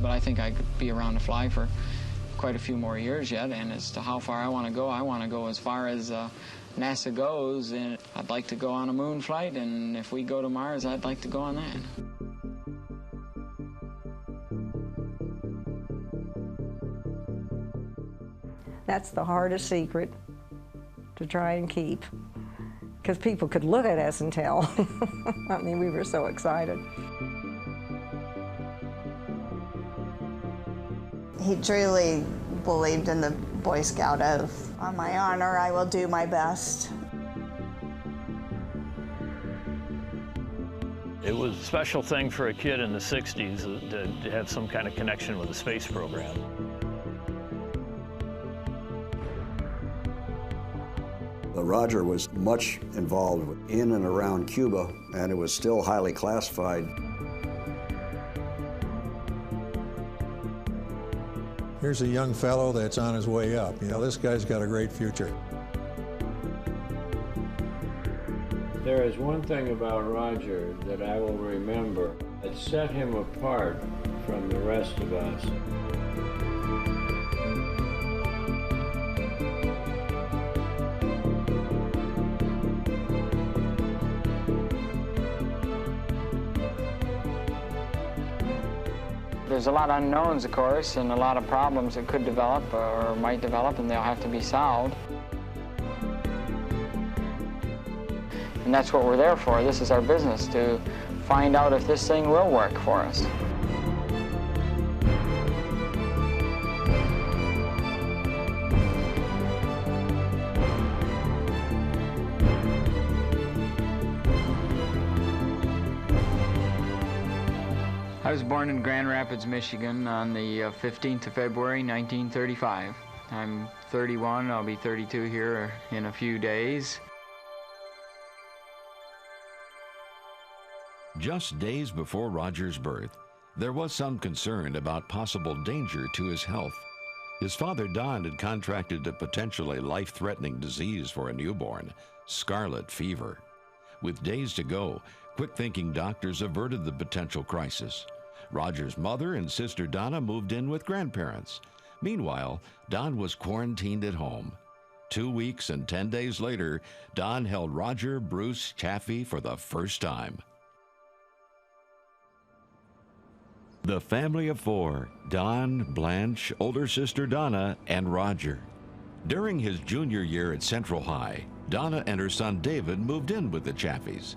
but I think I could be around to fly for quite a few more years yet. And as to how far I want to go as far as NASA goes, and I'd like to go on a moon flight, and if we go to Mars, I'd like to go on that. That's the hardest secret to try and keep, because people could look at us and tell. I mean, we were so excited. He truly believed in the Boy Scout oath. On my honor, I will do my best. It was a special thing for a kid in the 60s to have some kind of connection with the space program. Roger was much involved in and around Cuba, and it was still highly classified. Here's a young fellow that's on his way up. You know, this guy's got a great future. There is one thing about Roger that I will remember that set him apart from the rest of us. There's a lot of unknowns, of course, and a lot of problems that could develop or might develop, and they'll have to be solved. And that's what we're there for. This is our business, to find out if this thing will work for us. I was born in Grand Rapids, Michigan on the 15th of February, 1935. I'm 31, I'll be 32 here in a few days. Just days before Roger's birth, there was some concern about possible danger to his health. His father, Don, had contracted a potentially life-threatening disease for a newborn, scarlet fever. With days to go, quick-thinking doctors averted the potential crisis. Roger's mother and sister Donna moved in with grandparents. Meanwhile, Don was quarantined at home. 2 weeks and 10 days later, Don held Roger Bruce Chaffee for the first time. The family of four: Don, Blanche, older sister Donna, and Roger. During his junior year at Central High, Donna and her son David moved in with the Chaffees.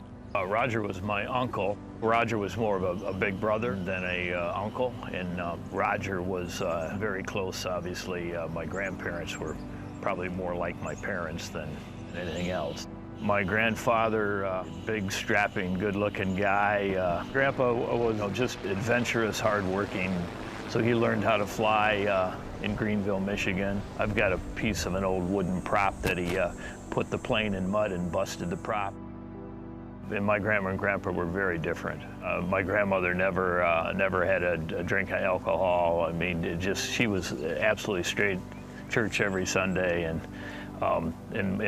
Roger was my uncle. Roger was more of a big brother than a uncle, and Roger was very close, obviously. My grandparents were probably more like my parents than anything else. My grandfather, big, strapping, good-looking guy. Grandpa was just adventurous, hardworking, so he learned how to fly in Greenville, Michigan. I've got a piece of an old wooden prop that he put the plane in mud and busted the prop. And my grandma and grandpa were very different. My grandmother never had a drink of alcohol. I mean, she was absolutely straight church every Sunday, and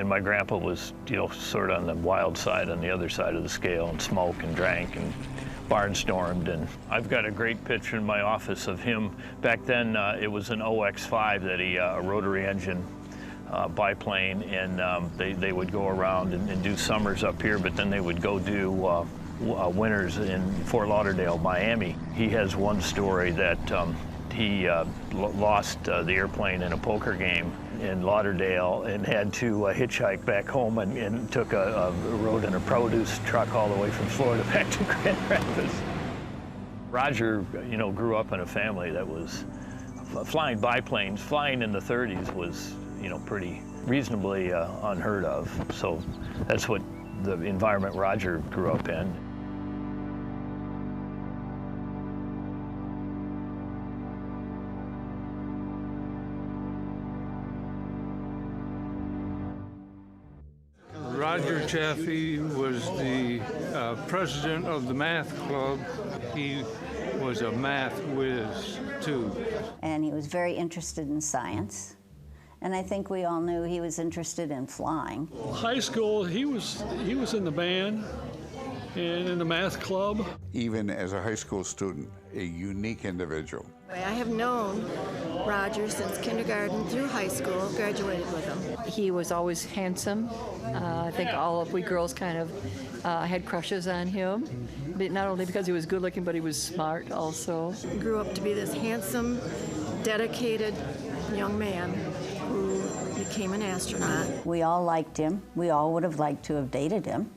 my grandpa was, sort of on the wild side, on the other side of the scale, and smoked and drank and barnstormed. And I've got a great picture in my office of him. Back then, it was an OX-5 that a rotary engine biplane, and they would go around and do summers up here, but then they would go do winters in Fort Lauderdale, Miami. He has one story that he lost the airplane in a poker game in Lauderdale and had to hitchhike back home and took a rode in a produce truck all the way from Florida back to Grand Rapids. Roger, grew up in a family that was flying biplanes. Flying in the 30s was pretty reasonably unheard of. So that's what the environment Roger grew up in. Roger Chaffee was the president of the math club. He was a math whiz, too. And he was very interested in science. And I think we all knew he was interested in flying. High school, he was in the band. in the math club. Even as a high school student, a unique individual. I have known Roger since kindergarten through high school, graduated with him. He was always handsome. I think all of we girls kind of had crushes on him, but not only because he was good looking, but he was smart also. He grew up to be this handsome, dedicated young man who became an astronaut. We all liked him. We all would have liked to have dated him.